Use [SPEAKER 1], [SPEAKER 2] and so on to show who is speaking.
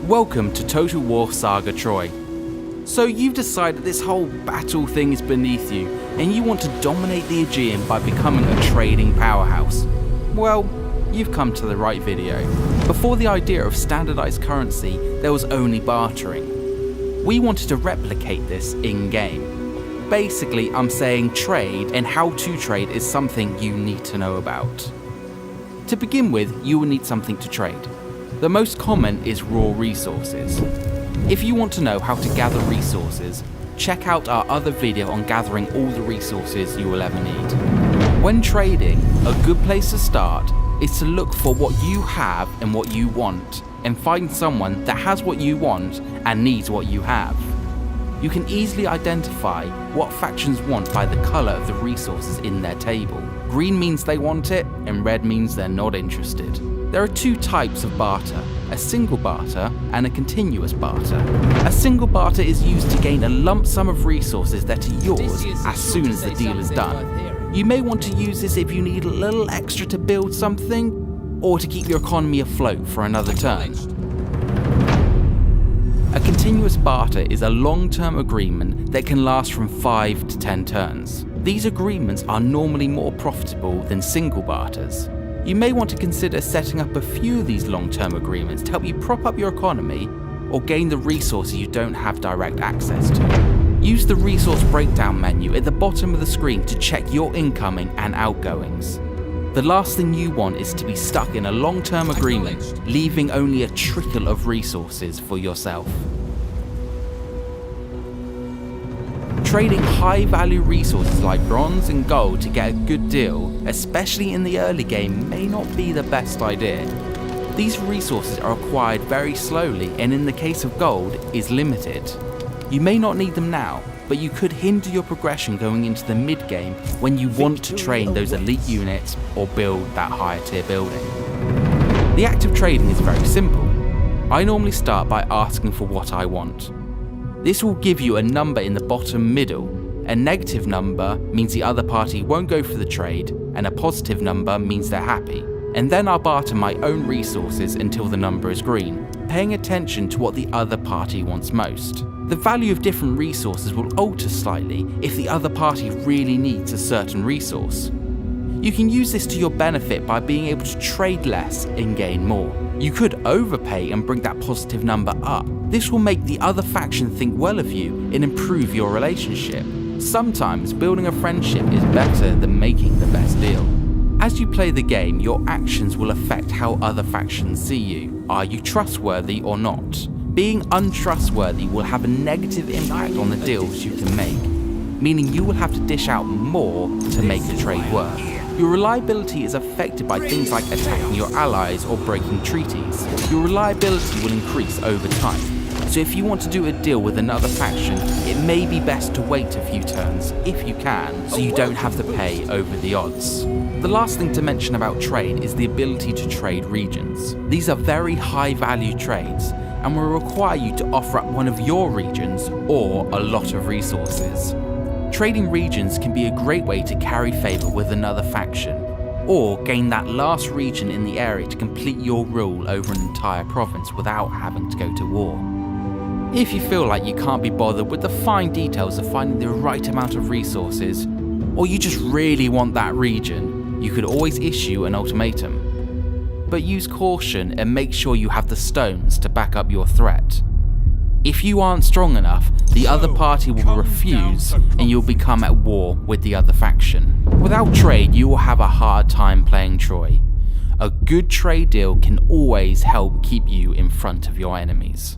[SPEAKER 1] Welcome to Total War Saga Troy. So you've decided this whole battle thing is beneath you, and you want to dominate the Aegean by becoming a trading powerhouse. Well, you've come to the right video. Before the idea of standardized currency, there was only bartering. We wanted to replicate this in-game. Basically, I'm saying trade and how to trade is something you need to know about. To begin with, you will need something to trade. The most common is raw resources. If you want to know how to gather resources, check out our other video on gathering all the resources you will ever need. When trading, a good place to start is to look for what you have and what you want, and find someone that has what you want and needs what you have. You can easily identify what factions want by the colour of the resources in their table. Green means they want it, and red means they're not interested. There are two types of barter, a single barter and a continuous barter. A single barter is used to gain a lump sum of resources that are yours as soon as the deal is done. You may want to use this if you need a little extra to build something, or to keep your economy afloat for another turn. A continuous barter is a long-term agreement that can last from 5 to 10 turns. These agreements are normally more profitable than single barters. You may want to consider setting up a few of these long-term agreements to help you prop up your economy or gain the resources you don't have direct access to. Use the resource breakdown menu at the bottom of the screen to check your incoming and outgoings. The last thing you want is to be stuck in a long-term agreement, leaving only a trickle of resources for yourself. Trading high-value resources like bronze and gold to get a good deal, especially in the early game, may not be the best idea. These resources are acquired very slowly, and in the case of gold, is limited. You may not need them now, but you could hinder your progression going into the mid-game when you want to train those elite units or build that higher tier building. The act of trading is very simple. I normally start by asking for what I want. This will give you a number in the bottom middle. A negative number means the other party won't go for the trade, and a positive number means they're happy. And then I'll barter my own resources until the number is green, paying attention to what the other party wants most. The value of different resources will alter slightly if the other party really needs a certain resource. You can use this to your benefit by being able to trade less and gain more. You could overpay and bring that positive number up. This will make the other faction think well of you and improve your relationship. Sometimes building a friendship is better than making the best deal. As you play the game, your actions will affect how other factions see you. Are you trustworthy or not? Being untrustworthy will have a negative impact on the deals you can make, meaning you will have to dish out more to make the trade work. Your reliability is affected by things like attacking your allies or breaking treaties. Your reliability will increase over time, so if you want to do a deal with another faction, it may be best to wait a few turns, if you can, so you don't have to pay over the odds. The last thing to mention about trade is the ability to trade regions. These are very high value trades, and will require you to offer up one of your regions or a lot of resources. Trading regions can be a great way to carry favour with another faction, or gain that last region in the area to complete your rule over an entire province without having to go to war. If you feel like you can't be bothered with the fine details of finding the right amount of resources, or you just really want that region, you could always issue an ultimatum. But use caution and make sure you have the stones to back up your threat. If you aren't strong enough, the other party will refuse and you'll become at war with the other faction. Without trade, you will have a hard time playing Troy. A good trade deal can always help keep you in front of your enemies.